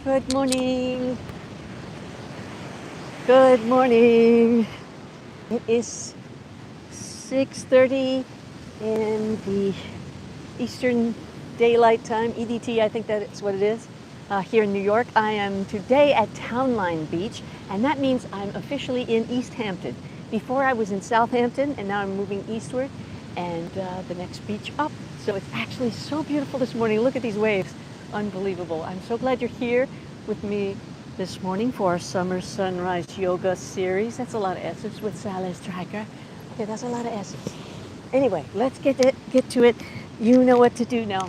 Good morning. Good morning. It is 6:30 in the Eastern Daylight Time, EDT, I think that's what it is, here in New York. I am today at Town Line Beach, and that means I'm officially in East Hampton. Before I was in Southampton, and now I'm moving eastward, and the next beach up. So it's actually so beautiful this morning. Look at these waves. Unbelievable. I'm so glad you're here with me this morning for our summer sunrise yoga series. That's a lot of S's with Sally's tracker. Okay, that's a lot of S's. Anyway, let's get to it. You know what to do now.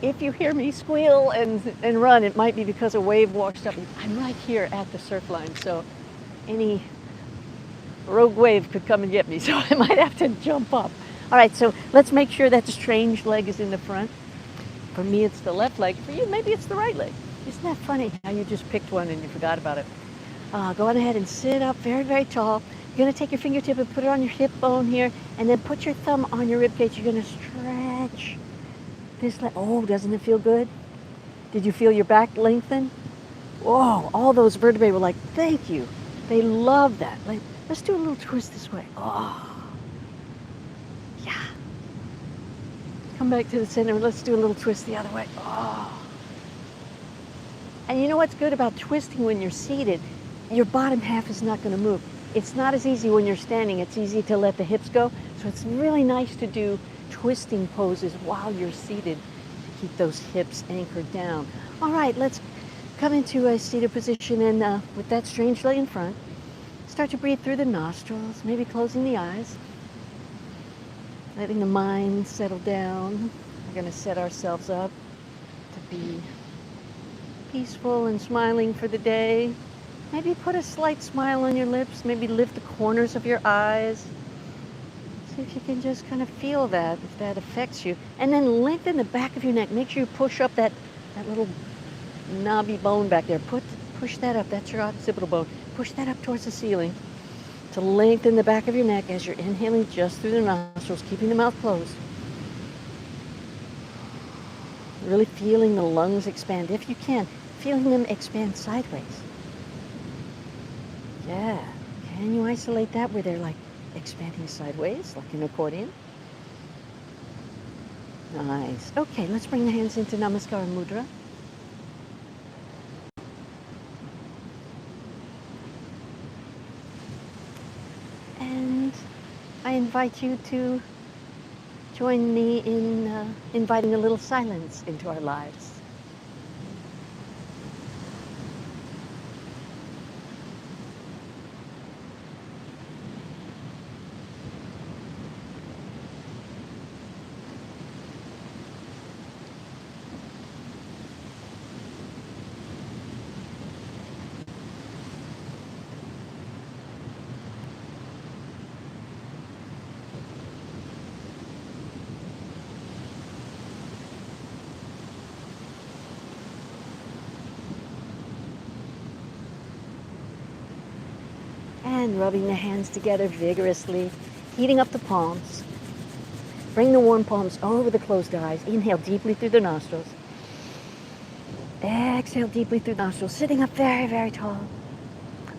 If you hear me squeal and run, it might be because a wave washed up. I'm right here at the surf line, so any rogue wave could come and get me, so I might have to jump up. All right, so let's make sure that strange leg is in the front. For me, it's the left leg. For you, maybe it's the right leg. Isn't that funny how you just picked one and you forgot about it? Go on ahead and sit up very, very tall. You're going to take your fingertip and put it on your hip bone here, and then put your thumb on your rib cage. You're going to stretch this leg. Oh, doesn't it feel good? Did you feel your back lengthen? Whoa, all those vertebrae were like, thank you. They love that. Like, let's do a little twist this way. Oh, yeah. Come back to the center. Let's do a little twist the other way. Oh. And you know what's good about twisting when you're seated? Your bottom half is not going to move. It's not as easy when you're standing. It's easy to let the hips go. So it's really nice to do twisting poses while you're seated to keep those hips anchored down. All right, let's come into a seated position, and with that strange leg in front, start to breathe through the nostrils, maybe closing the eyes, letting the mind settle down. We're going to set ourselves up to be peaceful and smiling for the day. Maybe put a slight smile on your lips, maybe lift the corners of your eyes. See if you can just kind of feel that, if that affects you. And then lengthen the back of your neck. Make sure you push up that little knobby bone back there. Push that up, that's your occipital bone. Push that up towards the ceiling to lengthen the back of your neck as you're inhaling just through the nostrils, keeping the mouth closed. Really feeling the lungs expand, if you can. Feeling them expand sideways. Yeah. Can you isolate that where they're like expanding sideways, like an accordion? Nice. Okay, let's bring the hands into Namaskar Mudra. And I invite you to join me in inviting a little silence into our lives. And rubbing the hands together vigorously, heating up the palms. Bring the warm palms over the closed eyes. Inhale deeply through the nostrils. Exhale deeply through the nostrils, sitting up very, very tall.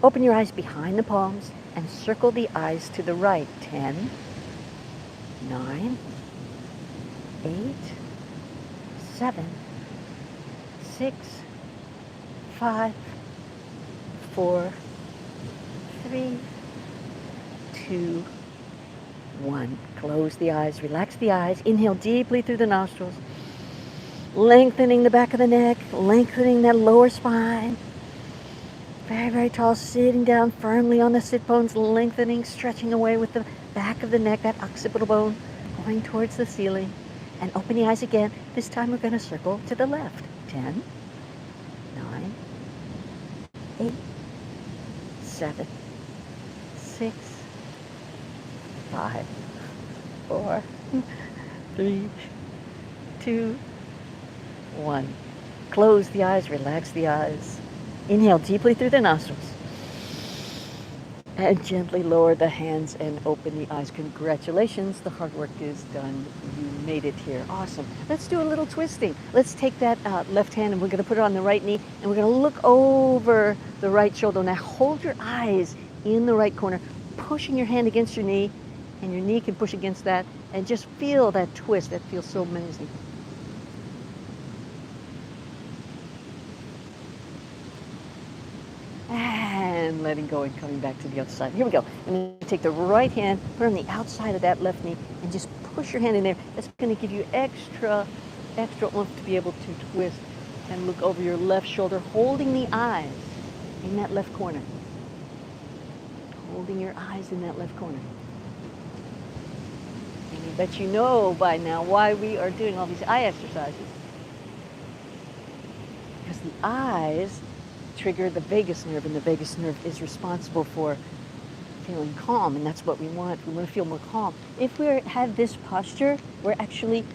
Open your eyes behind the palms and circle the eyes to the right. 10, 9, 8, 7, 6, 5, 4, 3, 2, 1. Close the eyes, relax the eyes. Inhale deeply through the nostrils, lengthening the back of the neck, lengthening that lower spine. Very, very tall, sitting down firmly on the sit bones, lengthening, stretching away with the back of the neck, that occipital bone going towards the ceiling. And open the eyes again. This time we're going to circle to the left. 10, 9, 8, 7, 6, 5, 4, 3, 2, 1. Close the eyes, relax the eyes. Inhale deeply through the nostrils. And gently lower the hands and open the eyes. Congratulations, the hard work is done. You made it here. Awesome. Let's do a little twisting. Let's take that left hand and we're going to put it on the right knee and we're going to look over the right shoulder. Now hold your eyes in the right corner, pushing your hand against your knee, and your knee can push against that, and just feel that twist. That feels so amazing. And letting go and coming back to the other side. Here we go. I'm going to take the right hand, put it on the outside of that left knee, and just push your hand in there. That's going to give you extra oomph to be able to twist and look over your left shoulder, holding the eyes in that left corner. Holding your eyes in that left corner. And I bet you know by now why we are doing all these eye exercises. Because the eyes trigger the vagus nerve, and the vagus nerve is responsible for feeling calm, and that's what we want. We want to feel more calm. If we have this posture, we're actually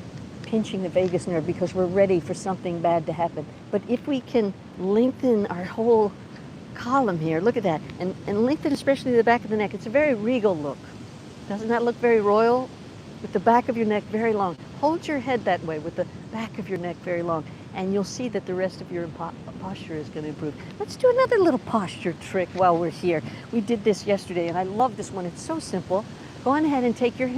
pinching the vagus nerve because we're ready for something bad to happen. But if we can lengthen our whole column here, look at that, and lengthen especially the back of the neck. It's a very regal look. Doesn't that look very royal? With the back of your neck very long. Hold your head that way with the back of your neck very long, and you'll see that the rest of your posture is going to improve. Let's do another little posture trick while we're here. We did this yesterday, and I love this one. It's so simple. Go on ahead and take your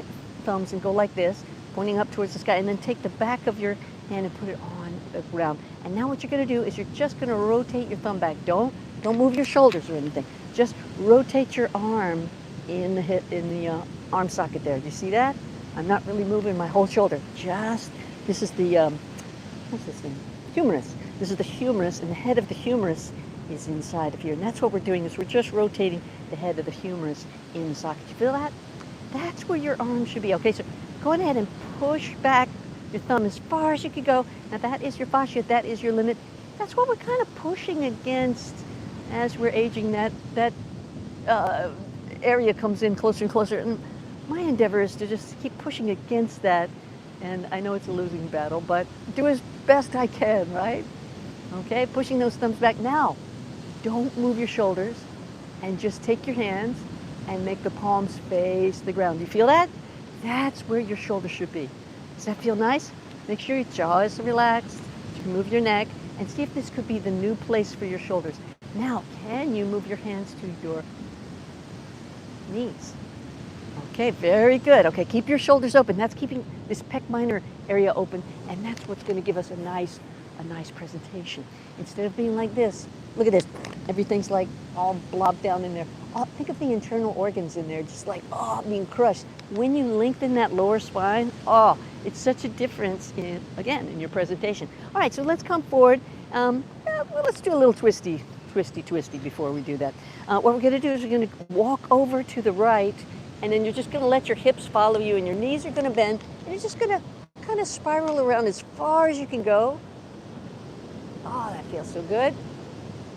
thumbs and go like this, pointing up towards the sky, and then take the back of your hand and put it on the ground. And now what you're going to do is you're just going to rotate your thumb back. Don't move your shoulders or anything. Just rotate your arm in the arm socket there. Do you see that? I'm not really moving my whole shoulder. This is the, what's this thing? Humerus. This is the humerus, and the head of the humerus is inside of here. And that's what we're doing, is we're just rotating the head of the humerus in the socket. You feel that? That's where your arm should be. Okay, so go ahead and push back your thumb as far as you can go. Now that is your fascia, that is your limit. That's what we're kind of pushing against as we're aging. That area comes in closer and closer. And my endeavor is to just keep pushing against that, and I know it's a losing battle, but do as best I can, right? Okay, pushing those thumbs back. Now, don't move your shoulders, and just take your hands and make the palms face the ground. Do you feel that? That's where your shoulder should be. Does that feel nice? Make sure your jaw is relaxed. You can move your neck, and see if this could be the new place for your shoulders. Now, can you move your hands to your knees? Okay, very good. Okay, keep your shoulders open. That's keeping this pec minor area open, and that's what's going to give us a nice presentation. Instead of being like this, look at this. Everything's like all blobbed down in there. Oh, think of the internal organs in there, just like, being crushed. When you lengthen that lower spine, it's such a difference in your presentation. All right, so let's come forward. Well, let's do a little twisty before we do that. What we're going to do is we're going to walk over to the right, and then you're just going to let your hips follow you, and your knees are going to bend, and you're just going to kind of spiral around as far as you can go. Oh, that feels so good.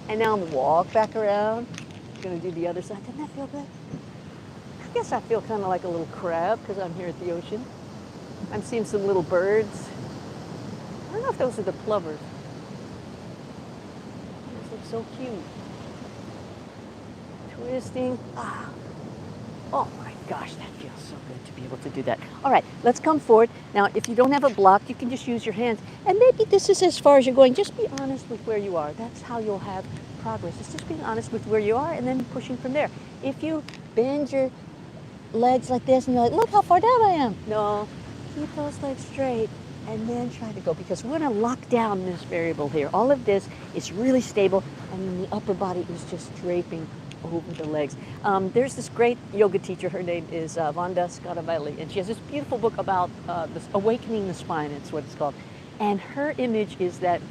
And now walk back around. I'm going to do the other side. Doesn't that feel good? I guess I feel kind of like a little crab because I'm here at the ocean. I'm seeing some little birds. I don't know if those are the plovers. Those look so cute. Twisting. Oh my gosh, that feels so good to be able to do that. All right, let's come forward. Now, if you don't have a block, you can just use your hands. And maybe this is as far as you're going. Just be honest with where you are. That's how you'll have progress. It's just being honest with where you are and then pushing from there. If you bend your legs like this and you're like, look how far down I am. No, keep those legs straight and then try to go, because we're going to lock down this variable here. All of this is really stable, and then the upper body is just draping over the legs. There's this great yoga teacher. Her name is Vanda Scaravelli, and she has this beautiful book about this awakening the spine. It's what it's called. And her image is that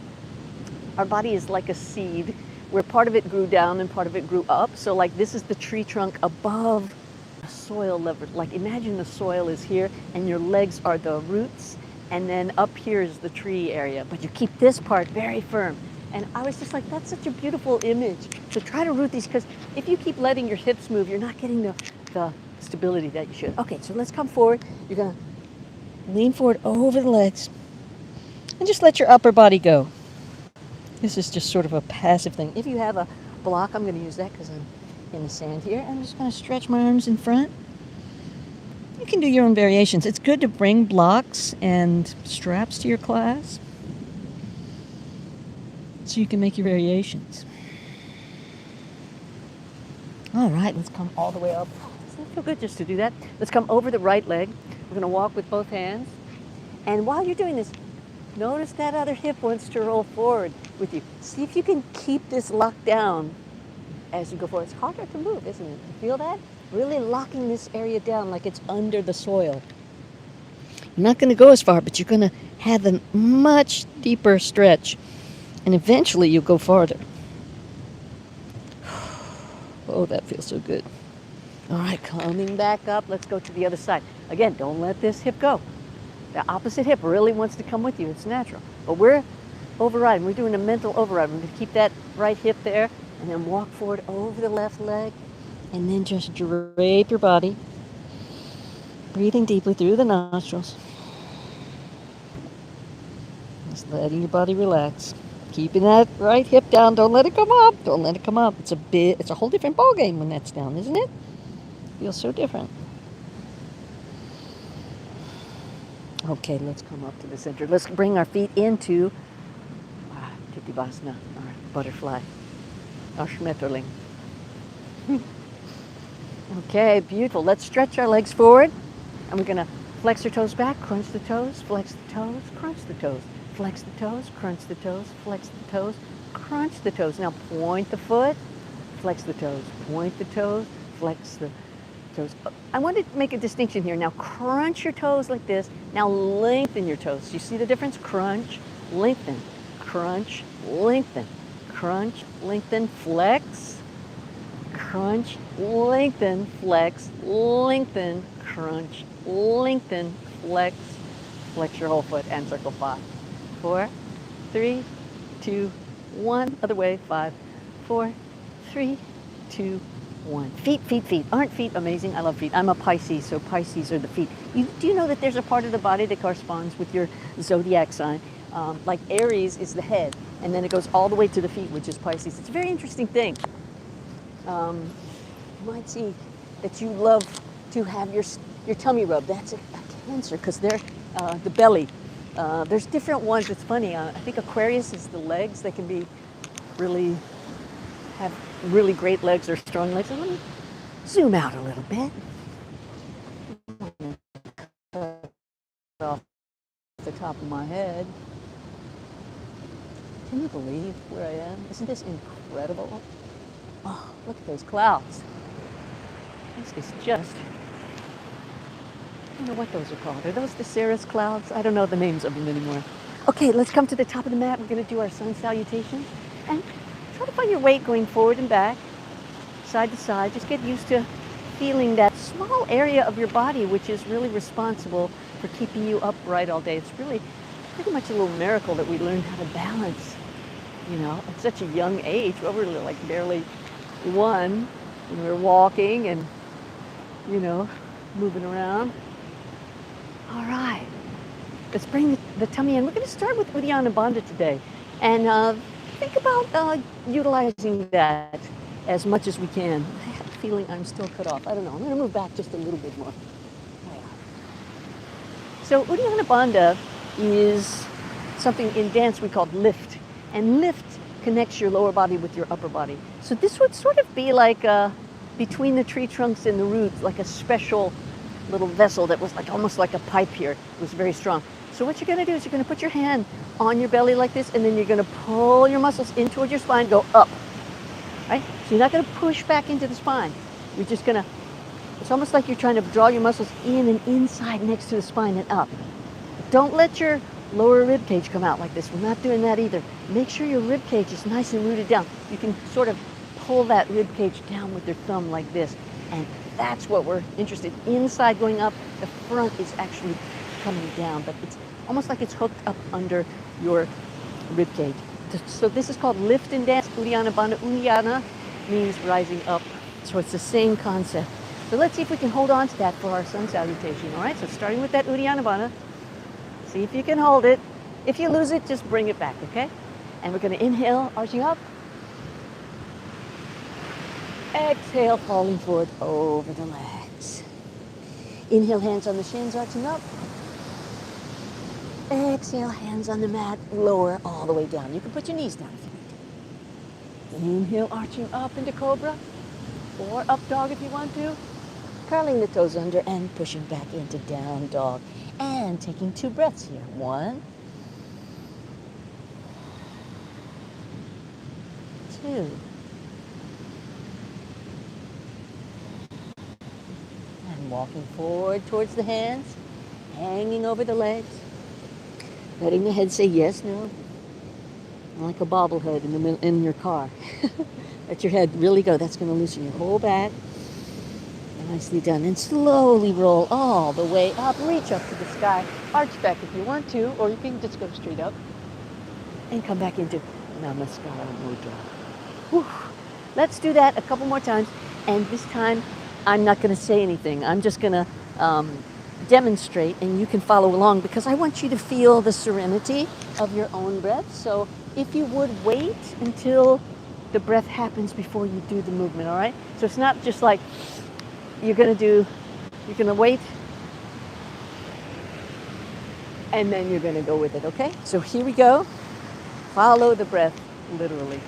our body is like a seed, where part of it grew down and part of it grew up. So like this is the tree trunk above the soil level. Like imagine the soil is here and your legs are the roots, and then up here is the tree area. But you keep this part very firm. And I was just like, that's such a beautiful image. So try to root these, because if you keep letting your hips move, you're not getting the stability that you should. Okay, so let's come forward. You're gonna lean forward over the legs and just let your upper body go. This is just sort of a passive thing. If you have a block, I'm gonna use that because I'm in the sand here. I'm just going to stretch my arms in front. You can do your own variations. It's good to bring blocks and straps to your class so you can make your variations. All right, let's come all the way up. Doesn't it feel good just to do that? Let's come over the right leg. We're going to walk with both hands. And while you're doing this, notice that other hip wants to roll forward with you. See if you can keep this locked down as you go forward. It's harder to move, isn't it? You feel that? Really locking this area down like it's under the soil. You're not going to go as far, but you're going to have a much deeper stretch. And eventually you'll go farther. Oh, that feels so good. All right, coming back up. Let's go to the other side. Again, don't let this hip go. The opposite hip really wants to come with you. It's natural. But we're overriding. We're doing a mental override. We're going to keep that right hip there and then walk forward over the left leg and then just drape your body. Breathing deeply through the nostrils. Just letting your body relax. Keeping that right hip down. Don't let it come up. Don't let it come up. It's a whole different ball game when that's down, isn't it? Feels so different. Okay, let's come up to the center. Let's bring our feet into Titivasana, our butterfly, our Schmetterling. Okay, beautiful. Let's stretch our legs forward, and we're going to flex our toes back, crunch the toes, flex the toes, crunch the toes, flex the toes, crunch the toes, flex the toes, crunch the toes. Now point the foot, flex the toes, point the toes, flex the toes. I want to make a distinction here. Now crunch your toes like this. Now lengthen your toes. You see the difference? Crunch, lengthen, crunch, lengthen, crunch, lengthen, flex, crunch, lengthen, flex, lengthen, crunch, lengthen, flex, flex your whole foot and circle 5, 4, 3, 2, 1. Other way, 5, 4, 3, 2, 1. Feet, feet, feet. Aren't feet amazing? I love feet. I'm a Pisces, so Pisces are the feet. Do you know that there's a part of the body that corresponds with your zodiac sign? Like Aries is the head, and then it goes all the way to the feet, which is Pisces. It's a very interesting thing. You might see that you love to have your tummy rubbed. That's a Cancer, because they're the belly. There's different ones. It's funny. I think Aquarius is the legs. They can be have really great legs or strong legs. And let me zoom out a little bit. Off the top of my head. Can you believe where I am? Isn't this incredible? Oh, look at those clouds. This is just, I don't know what those are called. Are those the cirrus clouds? I don't know the names of them anymore. Okay, let's come to the top of the mat. We're going to do our sun salutation. And try to find your weight going forward and back, side to side. Just get used to feeling that small area of your body which is really responsible for keeping you upright all day. It's really pretty much a little miracle that we learned how to balance, you know, at such a young age. Well, we're like barely 1, and we're walking and, you know, moving around. All right, let's bring the tummy in. We're going to start with Uddiyana Bandha today, and think about utilizing that as much as we can. I have a feeling I'm still cut off. I don't know. I'm going to move back just a little bit more. So Uddiyana Bandha is something in dance we call lift, and lift connects your lower body with your upper body. So this would sort of be like between the tree trunks and the roots, like a special little vessel that was like almost like a pipe here. It was very strong. So what you're going to do is you're going to put your hand on your belly like this, and then you're going to pull your muscles in towards your spine, go up, right? So you're not going to push back into the spine. You're just going to, it's almost like you're trying to draw your muscles in and inside next to the spine and up. Don't let your lower rib cage come out like this. We're not doing that either. Make sure your rib cage is nice and rooted down. You can sort of pull that rib cage down with your thumb like this, and that's what we're interested in. Inside going up, the front is actually coming down, but it's almost like it's hooked up under your rib cage. So this is called lift and dance, Uddiyana Bandha. Uddiyana means rising up, so it's the same concept. So let's see if we can hold on to that for our sun salutation, all right? So starting with that Uddiyana Bandha, see if you can hold it. If you lose it, just bring it back, okay? And we're going to inhale, arching up. Exhale, falling forward over the legs. Inhale, hands on the shins, arching up. Exhale, hands on the mat, lower all the way down. You can put your knees down if you need to. Inhale, arching up into cobra, or up dog if you want to. Curling the toes under and pushing back into down dog. And taking 2 breaths here. 1, 2. And walking forward towards the hands, hanging over the legs. Letting the head say yes, no. Like a bobblehead in your car. Let your head really go. That's going to loosen your whole back. Nicely done. And slowly roll all the way up. Reach up to the sky. Arch back if you want to, or you can just go straight up. And come back into Namaskar Mudra. Whew. Let's do that a couple more times. And this time, I'm not going to say anything. I'm just going to demonstrate, and you can follow along because I want you to feel the serenity of your own breath. So if you would wait until the breath happens before you do the movement, all right? So it's not just like you're going to wait and then you're going to go with it, okay? So here we go. Follow the breath, literally.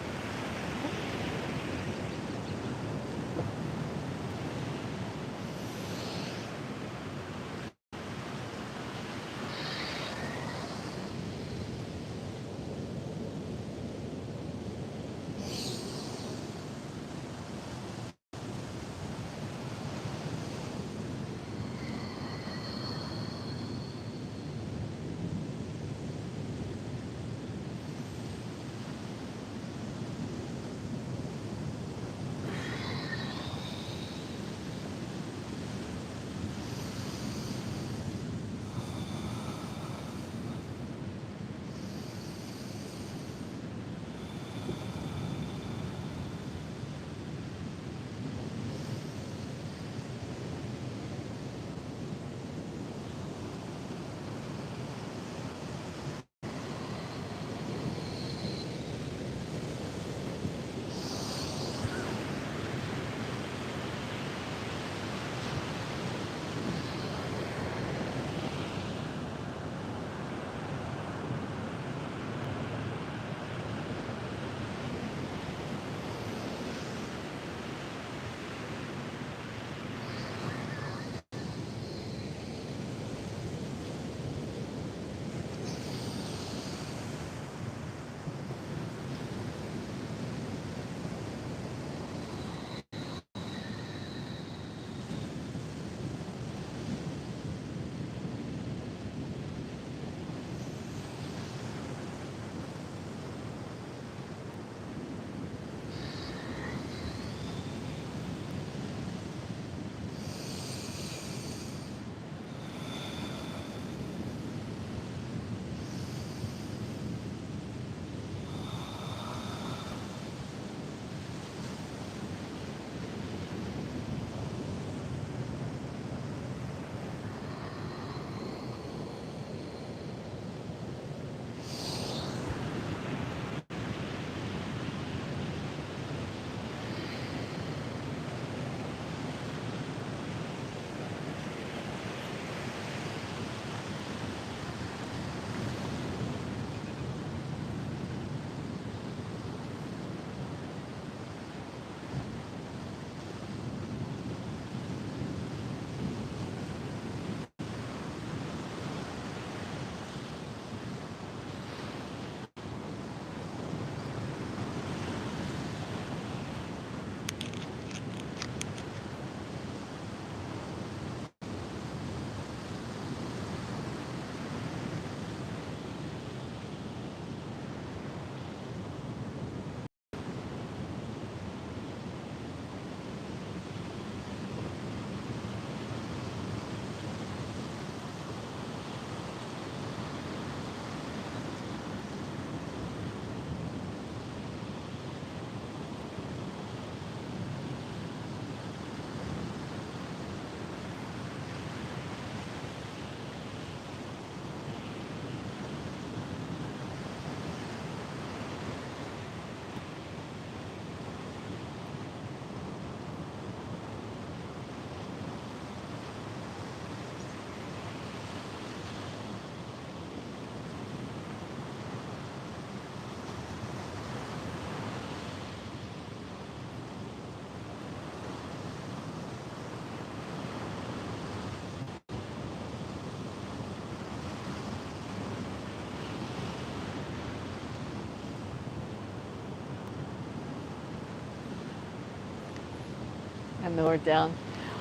and lower down.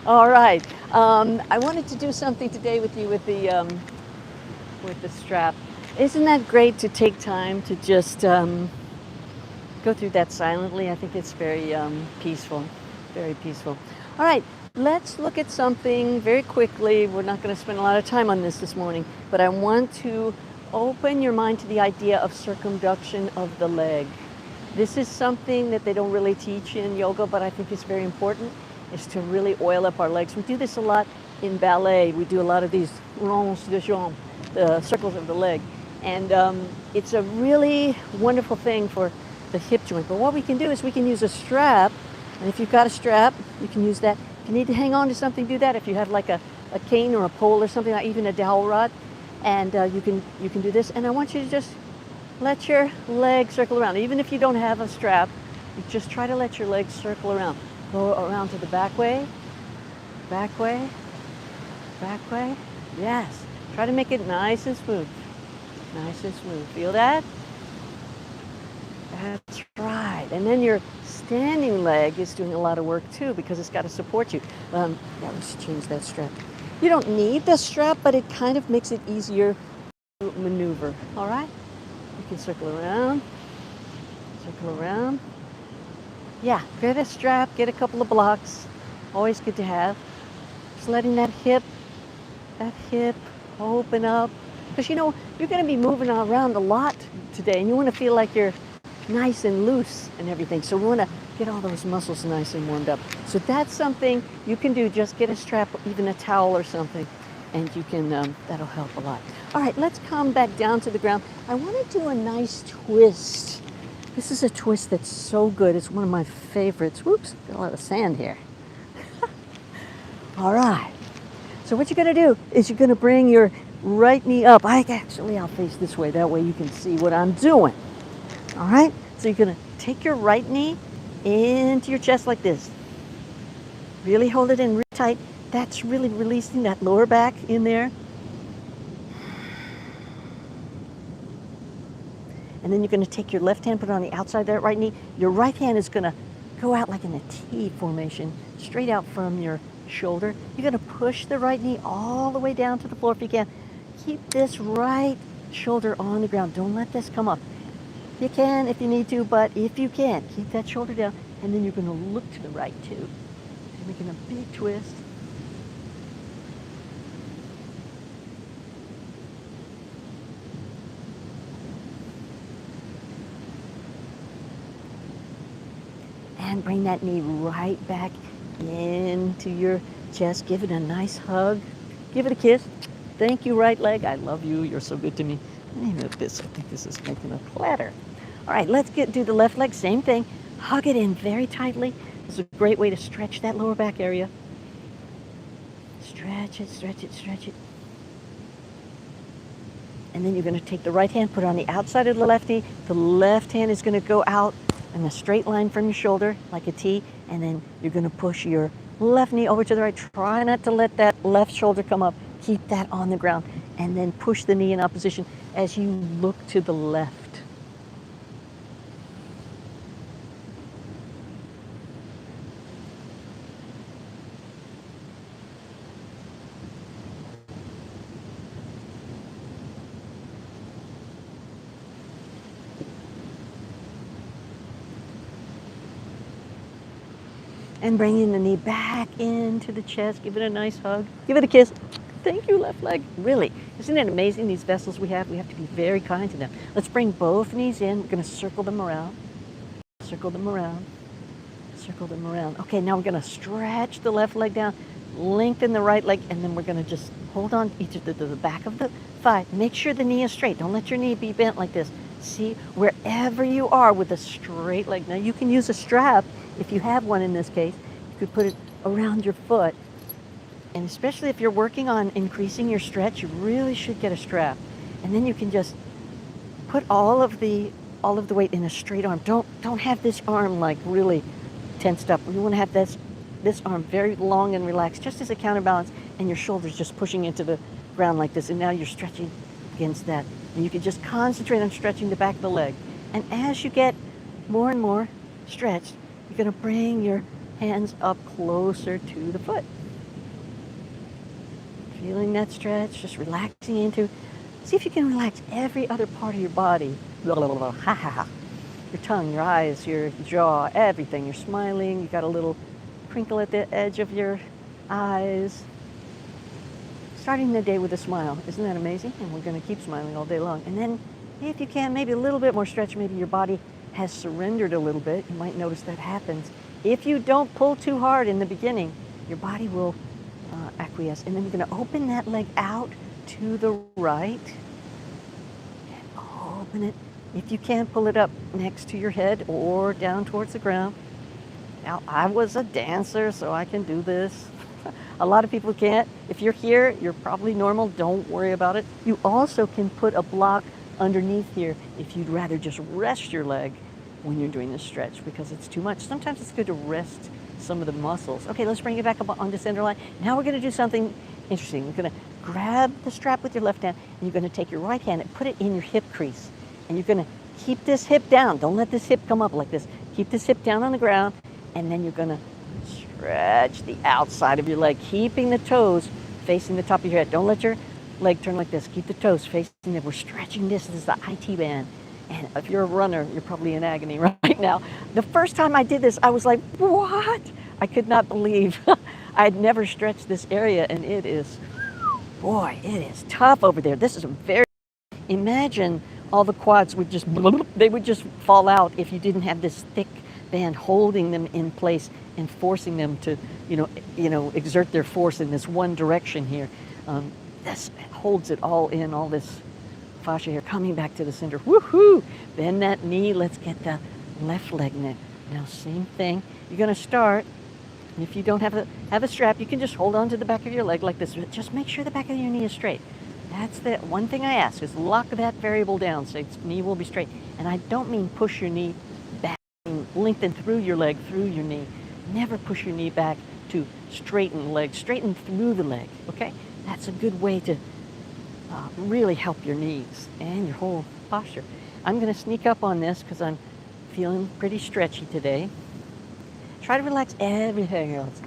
All right. I wanted to do something today with you with the strap. Isn't that great to take time to just go through that silently? I think it's very peaceful, very peaceful. All right, let's look at something very quickly. We're not going to spend a lot of time on this morning, but I want to open your mind to the idea of circumduction of the leg. This is something that they don't really teach in yoga, but I think is very important, is to really oil up our legs. We do this a lot in ballet. We do a lot of these ronds de jambe, the circles of the leg. And it's a really wonderful thing for the hip joint. But what we can do is we can use a strap, and if you've got a strap, you can use that. If you need to hang on to something, do that. If you have like a cane or a pole or something, like even a dowel rod, and you can do this. And I want you to just let your leg circle around. Even if you don't have a strap, you just try to let your legs circle around. Go around to the back way, back way, back way. Yes. Try to make it nice and smooth. Nice and smooth. Feel that? That's right. And then your standing leg is doing a lot of work too because it's got to support you. Yeah, let's change that strap. You don't need the strap, but it kind of makes it easier to maneuver. All right? You can circle around, circle around. Yeah, get a strap, get a couple of blocks. Always good to have. Just letting that hip open up. Because you know, you're going to be moving around a lot today, and you want to feel like you're nice and loose and everything. So we want to get all those muscles nice and warmed up. So that's something you can do. Just get a strap, even a towel or something, and you can, that'll help a lot. All right, let's come back down to the ground. I want to do a nice twist. This is a twist that's so good. It's one of my favorites. Whoops, got a lot of sand here. All right. So what you're going to do is you're going to bring your right knee up. I'll face this way. That way you can see what I'm doing. All right? So you're going to take your right knee into your chest like this. Really hold it in really tight. That's really releasing that lower back in there. And then you're going to take your left hand, put it on the outside of that right knee. Your right hand is going to go out like in a T formation, straight out from your shoulder. You're going to push the right knee all the way down to the floor if you can. Keep this right shoulder on the ground. Don't let this come up. You can if you need to, but if you can't, keep that shoulder down. And then you're going to look to the right too. You're making a big twist. And bring that knee right back into your chest. Give it a nice hug. Give it a kiss. Thank you, right leg. I love you. You're so good to me. And this, I think this is making a clatter. All right, let's do the left leg. Same thing. Hug it in very tightly. This is a great way to stretch that lower back area. Stretch it, stretch it, stretch it. And then you're going to take the right hand, put it on the outside of the left knee. The left hand is going to go out in a straight line from your shoulder, like a T. And then you're going to push your left knee over to the right. Try not to let that left shoulder come up. Keep that on the ground. And then push the knee in opposition as you look to the left. And bringing the knee back into the chest. Give it a nice hug. Give it a kiss. Thank you, left leg. Really, isn't it amazing, these vessels we have? We have to be very kind to them. Let's bring both knees in. We're going to circle them around. Circle them around. Circle them around. Okay, now we're going to stretch the left leg down, lengthen the right leg, and then we're going to just hold on each of the back of the thigh. Make sure the knee is straight. Don't let your knee be bent like this. See, wherever you are with a straight leg. Now, you can use a strap. If you have one in this case, you could put it around your foot. And especially if you're working on increasing your stretch, you really should get a strap. And then you can just put all of the weight in a straight arm. Don't have this arm like really tensed up. You want to have this arm very long and relaxed, just as a counterbalance, and your shoulders just pushing into the ground like this. And now you're stretching against that. And you can just concentrate on stretching the back of the leg. And as you get more and more stretched, you're going to bring your hands up closer to the foot. Feeling that stretch, just relaxing into. See if you can relax every other part of your body. Blah, blah, blah, blah. Ha ha ha. Your tongue, your eyes, your jaw, everything. You're smiling. You got a little crinkle at the edge of your eyes. Starting the day with a smile. Isn't that amazing? And we're going to keep smiling all day long. And then, if you can, maybe a little bit more stretch. Maybe your body has surrendered a little bit. You might notice that happens. If you don't pull too hard in the beginning, your body will acquiesce. And then you're going to open that leg out to the right. And open it. If you can, pull it up next to your head or down towards the ground. Now, I was a dancer, so I can do this. A lot of people can't. If you're here, you're probably normal. Don't worry about it. You also can put a block underneath here if you'd rather just rest your leg when you're doing this stretch because it's too much. Sometimes it's good to rest some of the muscles. Okay, let's bring it back up onto center line. Now we're going to do something interesting. We're going to grab the strap with your left hand, and you're going to take your right hand and put it in your hip crease. And you're going to keep this hip down. Don't let this hip come up like this. Keep this hip down on the ground, and then you're going to stretch the outside of your leg, keeping the toes facing the top of your head. Don't let your leg turn like this. Keep the toes facing them. We're stretching this. This is the IT band. And if you're a runner, you're probably in agony right now. The first time I did this, I was like, what? I could not believe I had never stretched this area, and it is, boy, it is tough over there. This is a very, imagine all the quads would just, they would just fall out if you didn't have this thick band holding them in place and forcing them to, exert their force in this one direction here. This holds it all in, all this fascia here. Coming back to the center. Woohoo! Bend that knee. Let's get the left leg now. Now, same thing. You're going to start. And if you don't have a strap, you can just hold on to the back of your leg like this. Just make sure the back of your knee is straight. That's the one thing I ask is lock that variable down so its knee will be straight. And I don't mean push your knee back and lengthen through your leg, through your knee. Never push your knee back to straighten the leg. Straighten through the leg, okay? That's a good way to really help your knees and your whole posture. I'm going to sneak up on this because I'm feeling pretty stretchy today. Try to relax everything else.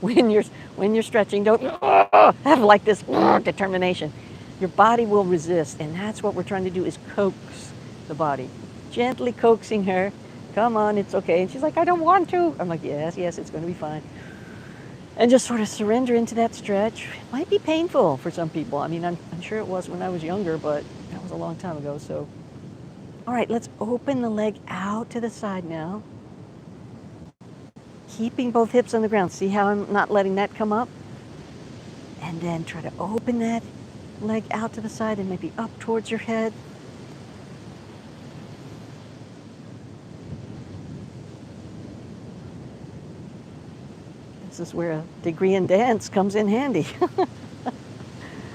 When you're stretching, don't have like this determination. Your body will resist, and that's what we're trying to do is coax the body. Gently coaxing her. Come on, it's okay. And she's like, I don't want to. I'm like, yes, it's going to be fine. And just sort of surrender into that stretch. It might be painful for some people. I mean, I'm sure it was when I was younger, but that was a long time ago. So, all right, let's open the leg out to the side now. Keeping both hips on the ground. See how I'm not letting that come up? And then try to open that leg out to the side and maybe up towards your head. This is where a degree in dance comes in handy.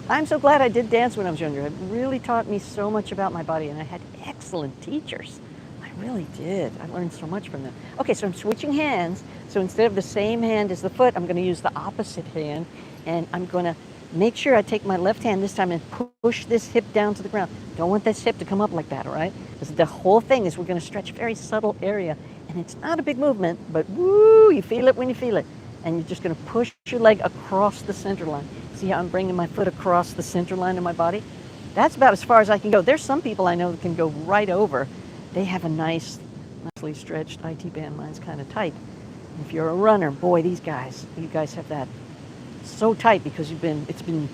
I'm so glad I did dance when I was younger. It really taught me so much about my body, and I had excellent teachers. I really did. I learned so much from them. Okay, so I'm switching hands. So instead of the same hand as the foot, I'm going to use the opposite hand, and I'm going to make sure I take my left hand this time and push this hip down to the ground. Don't want this hip to come up like that, all right? Because the whole thing is we're going to stretch a very subtle area, and it's not a big movement, but woo, you feel it when you feel it. And you're just going to push your leg across the center line. See how I'm bringing my foot across the center line of my body? That's about as far as I can go. There's some people I know that can go right over. They have a nicely stretched IT band. Mine's kind of tight. If you're a runner, boy, you guys have that so tight because it's been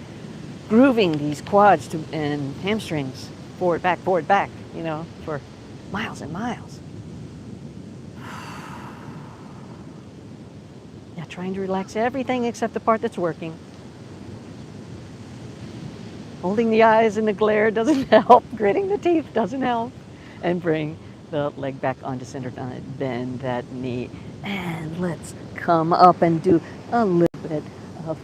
grooving these quads and hamstrings forward, back, for miles and miles. Trying to relax everything except the part that's working. Holding the eyes in the glare doesn't help. Gritting the teeth doesn't help. And bring the leg back onto center line. Bend that knee. And let's come up and do a little bit of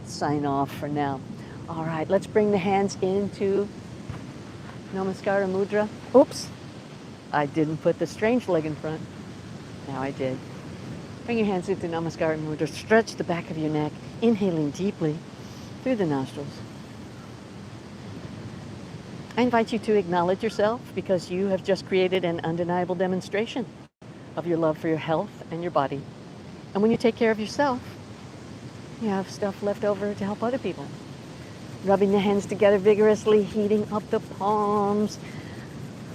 sign off for now. All right, let's bring the hands into Namaskara Mudra. Oops, I didn't put the strange leg in front. Now I did. Bring your hands into Namaskara Mudra. Stretch the back of your neck, inhaling deeply through the nostrils. I invite you to acknowledge yourself because you have just created an undeniable demonstration of your love for your health and your body. And when you take care of yourself, you have stuff left over to help other people. Rubbing the hands together vigorously, heating up the palms,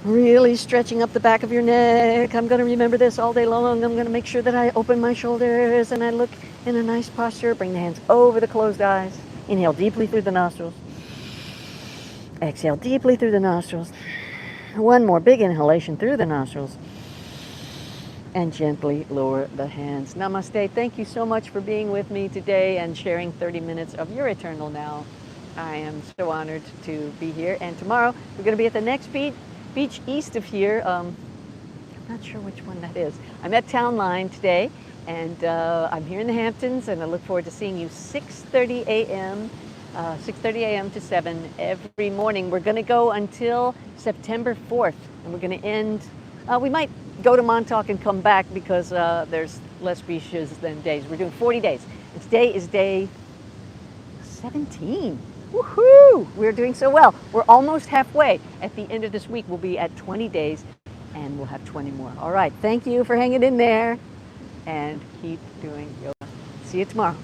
really stretching up the back of your neck. I'm going to remember this all day long. I'm going to make sure that I open my shoulders and I look in a nice posture. Bring the hands over the closed eyes. Inhale deeply through the nostrils. Exhale deeply through the nostrils. One more big inhalation through the nostrils. And gently lower the hands. Namaste. Thank you so much for being with me today and sharing 30 minutes of your eternal now. I am so honored to be here. And tomorrow we're going to be at the next beach east of here. I'm not sure which one that is. I'm at Town Line today, and I'm here in the Hamptons, and I look forward to seeing you 6:30 a.m. 6:30 a.m. to 7 every morning. We're going to go until September 4th, and we're going to end. We might go to Montauk and come back because there's less beaches than days. We're doing 40 days. And today is day 17. Woohoo! We're doing so well. We're almost halfway. At the end of this week, we'll be at 20 days, and we'll have 20 more. All right. Thank you for hanging in there, and keep doing yoga. See you tomorrow.